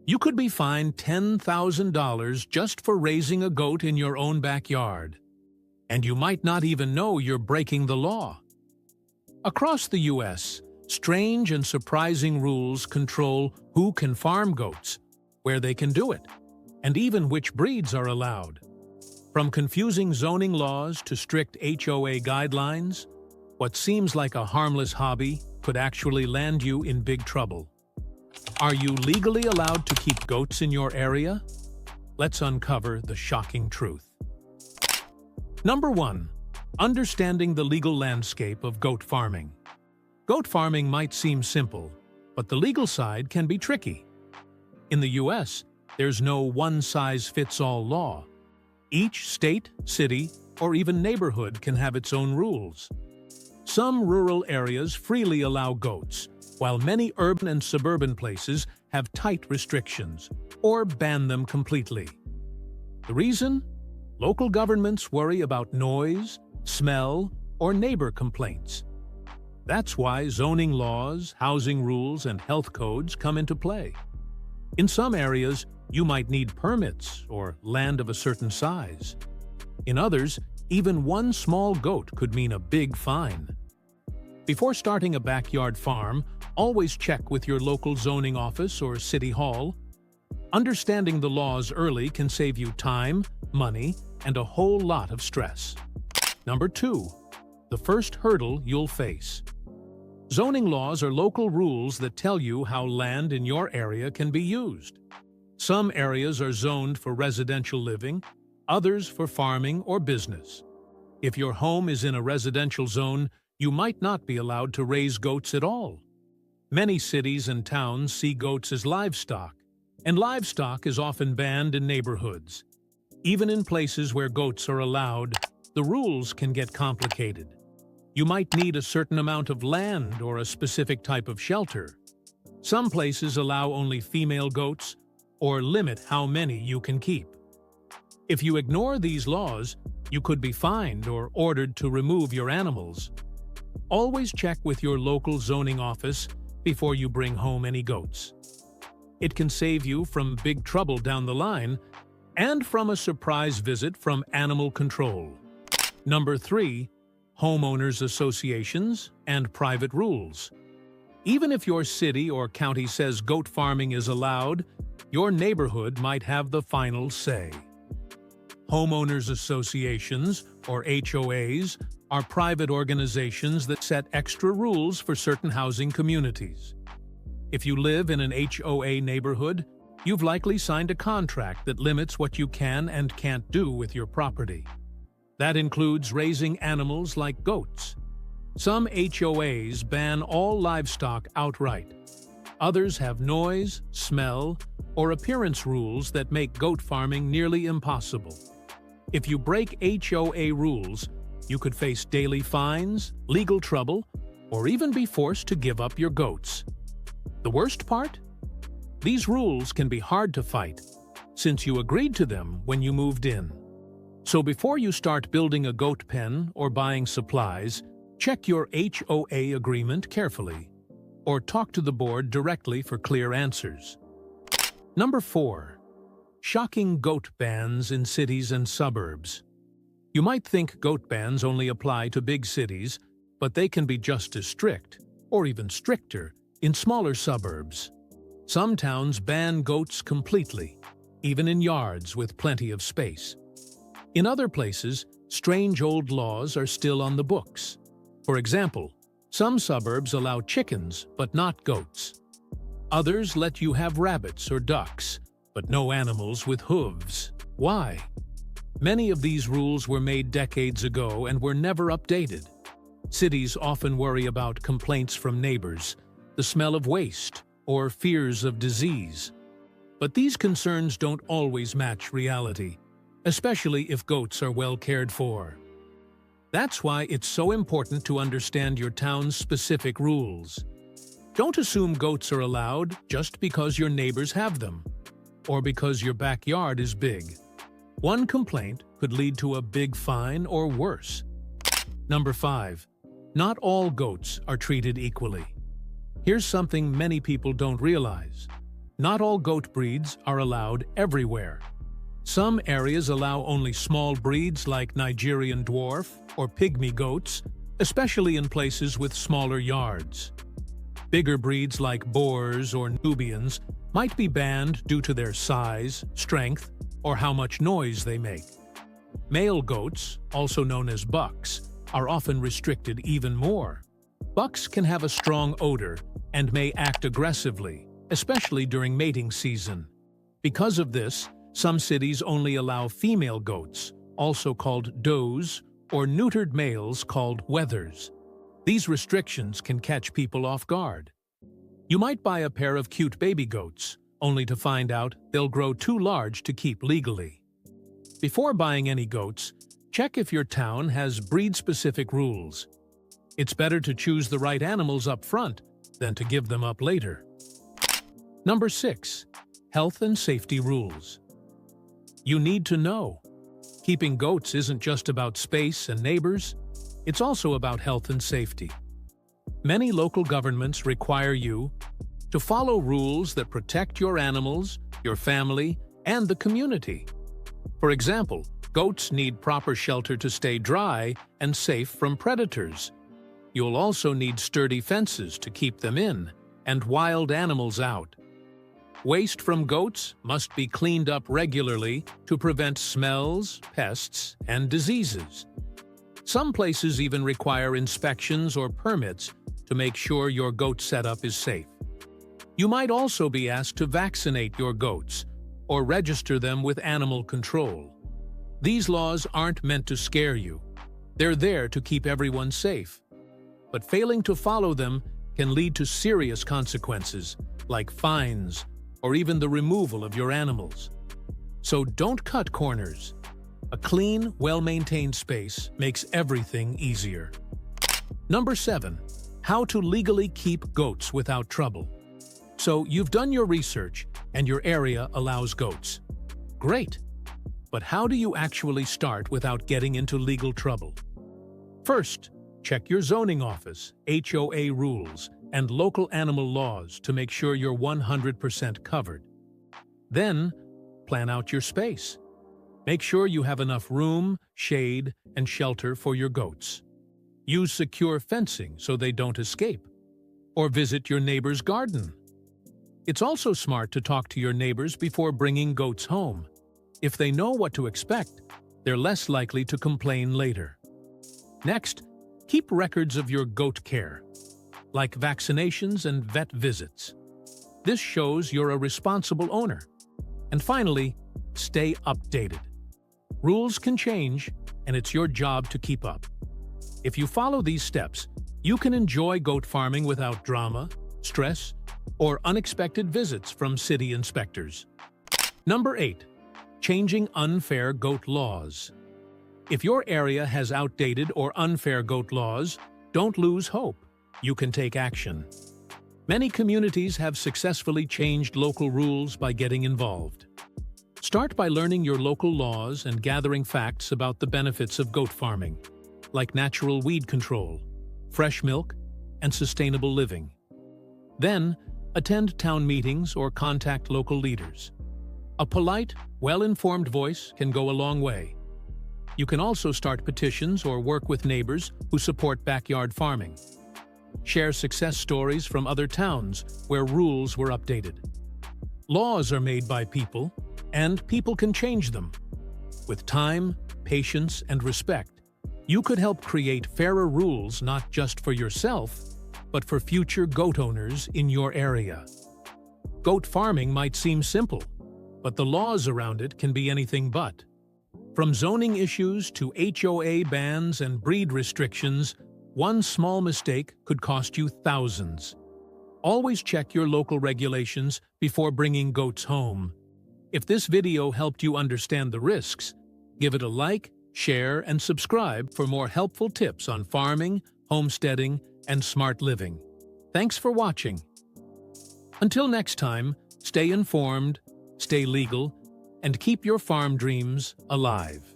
You could be fined $10,000 just for raising a goat in your own backyard. And you might not even know you're breaking the law. Across the U.S., strange and surprising rules control who can farm goats, where they can do it, and even which breeds are allowed. From confusing zoning laws to strict HOA guidelines, what seems like a harmless hobby could actually land you in big trouble. Are you legally allowed to keep goats in your area? Let's uncover the shocking truth. Number 1. Understanding the legal landscape of goat farming. Goat farming might seem simple, but the legal side can be tricky. In the U.S., there's no one-size-fits-all law. Each state, city, or even neighborhood can have its own rules. Some rural areas freely allow goats, while many urban and suburban places have tight restrictions or ban them completely. The reason? Local governments worry about noise, smell, or neighbor complaints. That's why zoning laws, housing rules, and health codes come into play. In some areas, you might need permits or land of a certain size. In others, even one small goat could mean a big fine. Before starting a backyard farm, always check with your local zoning office or city hall. Understanding the laws early can save you time, money, and a whole lot of stress. Number 2. The first hurdle you'll face. Zoning laws are local rules that tell you how land in your area can be used. Some areas are zoned for residential living, others for farming or business. If your home is in a residential zone, you might not be allowed to raise goats at all. Many cities and towns see goats as livestock, and livestock is often banned in neighborhoods. Even in places where goats are allowed, the rules can get complicated. You might need a certain amount of land or a specific type of shelter. Some places allow only female goats or limit how many you can keep. If you ignore these laws, you could be fined or ordered to remove your animals. Always check with your local zoning office before you bring home any goats. It can save you from big trouble down the line and from a surprise visit from animal control. Number 3. Homeowners associations and private rules. Even if your city or county says goat farming is allowed, your neighborhood might have the final say. Homeowners associations, or HOAs, are private organizations that set extra rules for certain housing communities. If you live in an HOA neighborhood, you've likely signed a contract that limits what you can and can't do with your property. That includes raising animals like goats. Some HOAs ban all livestock outright. Others have noise, smell, or appearance rules that make goat farming nearly impossible. If you break HOA rules, you could face daily fines, legal trouble, or even be forced to give up your goats. The worst part? These rules can be hard to fight, since you agreed to them when you moved in. So before you start building a goat pen or buying supplies, check your HOA agreement carefully, or talk to the board directly for clear answers. Number 4. Shocking goat bans in cities and suburbs. You might think goat bans only apply to big cities, but they can be just as strict, or even stricter, in smaller suburbs. Some towns ban goats completely, even in yards with plenty of space. In other places, strange old laws are still on the books. For example, some suburbs allow chickens but not goats. Others let you have rabbits or ducks, but no animals with hooves. Why? Many of these rules were made decades ago and were never updated. Cities often worry about complaints from neighbors, the smell of waste, or fears of disease. But these concerns don't always match reality, especially if goats are well cared for. That's why it's so important to understand your town's specific rules. Don't assume goats are allowed just because your neighbors have them, or because your backyard is big. One complaint could lead to a big fine or worse. Number 5. Not all goats are treated equally. Here's something many people don't realize. not all goat breeds are allowed everywhere. Some areas allow only small breeds like Nigerian dwarf or pygmy goats, especially in places with smaller yards. Bigger breeds like boars or Nubians might be banned due to their size, strength, or how much noise they make. Male goats, also known as bucks, are often restricted even more. Bucks can have a strong odor and may act aggressively, especially during mating season. Because of this, some cities only allow female goats, also called does, or neutered males called wethers. These restrictions can catch people off guard. You might buy a pair of cute baby goats, only to find out they'll grow too large to keep legally. Before buying any goats, check if your town has breed-specific rules. It's better to choose the right animals up front than to give them up later. Number 6. Health and safety rules. You need to know. Keeping goats isn't just about space and neighbors, it's also about health and safety. Many local governments require you to follow rules that protect your animals, your family, and the community. For example, goats need proper shelter to stay dry and safe from predators. You'll also need sturdy fences to keep them in and wild animals out. Waste from goats must be cleaned up regularly to prevent smells, pests, and diseases. Some places even require inspections or permits to make sure your goat setup is safe. You might also be asked to vaccinate your goats or register them with animal control. These laws aren't meant to scare you. They're there to keep everyone safe. But failing to follow them can lead to serious consequences, like fines or even the removal of your animals. So don't cut corners. A clean, well-maintained space makes everything easier. Number 7. How to legally keep goats without trouble. So you've done your research and your area allows goats. Great! But how do you actually start without getting into legal trouble? First, check your zoning office, HOA rules, and local animal laws to make sure you're 100% covered. Then, plan out your space. Make sure you have enough room, shade, and shelter for your goats. Use secure fencing so they don't escape. Or visit your neighbor's garden. It's also smart to talk to your neighbors before bringing goats home. If they know what to expect, they're less likely to complain later. Next, keep records of your goat care, like vaccinations and vet visits. This shows you're a responsible owner. And finally, stay updated. Rules can change, and it's your job to keep up. If you follow these steps, you can enjoy goat farming without drama, stress, or unexpected visits from city inspectors. Number 8. Changing unfair goat laws. If your area has outdated or unfair goat laws, don't lose hope. You can take action. Many communities have successfully changed local rules by getting involved. Start by learning your local laws and gathering facts about the benefits of goat farming, like natural weed control, fresh milk, and sustainable living. Then, attend town meetings or contact local leaders. A polite, well-informed voice can go a long way. You can also start petitions or work with neighbors who support backyard farming. Share success stories from other towns where rules were updated. Laws are made by people, and people can change them. With time, patience, and respect, you could help create fairer rules not just for yourself, but for future goat owners in your area. Goat farming might seem simple, but the laws around it can be anything but. From zoning issues to HOA bans and breed restrictions, one small mistake could cost you thousands. Always check your local regulations before bringing goats home. If this video helped you understand the risks, give it a like, share, and subscribe for more helpful tips on farming, homesteading, and smart living. Thanks for watching. Until next time, stay informed, stay legal, and keep your farm dreams alive.